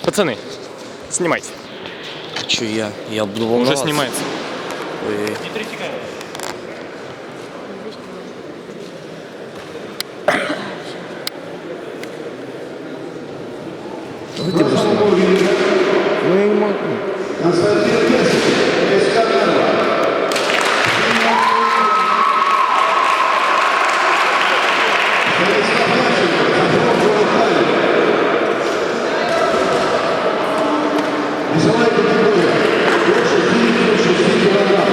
Пацаны, снимайте. Че я? Я буду волноваться. Уже снимается. Ой. Давай ты будешь снимать. Ну я не могу. Весовая категория. Больше 6 килограмм.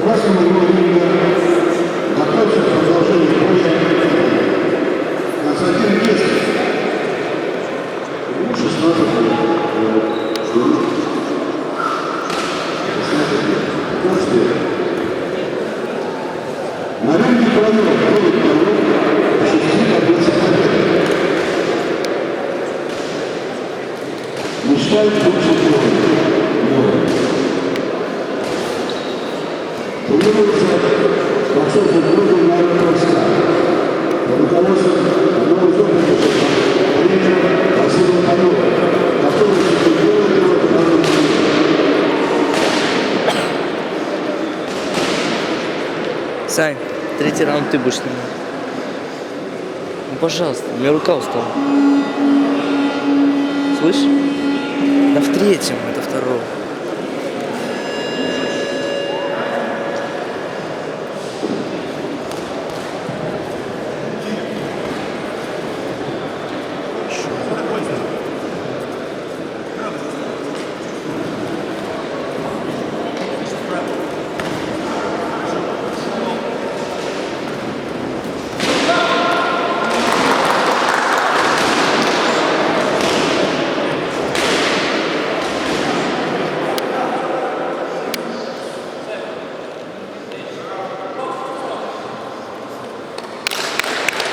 Красного ringa готовится к продолжению боя Константин Кесарев. Ему 16 лет. 15 лет. На ринге провел ходит второй 6 побед. Мечтает быть чемпионом. Тренируется процесс другой народности. Под руководством одного из опытных тренера Василия Панова, который чемпион этого народности. Сань, третий раунд ты будешь снимать. Ну, пожалуйста, у меня рука устала. Слышишь? Да в третьем, это второго.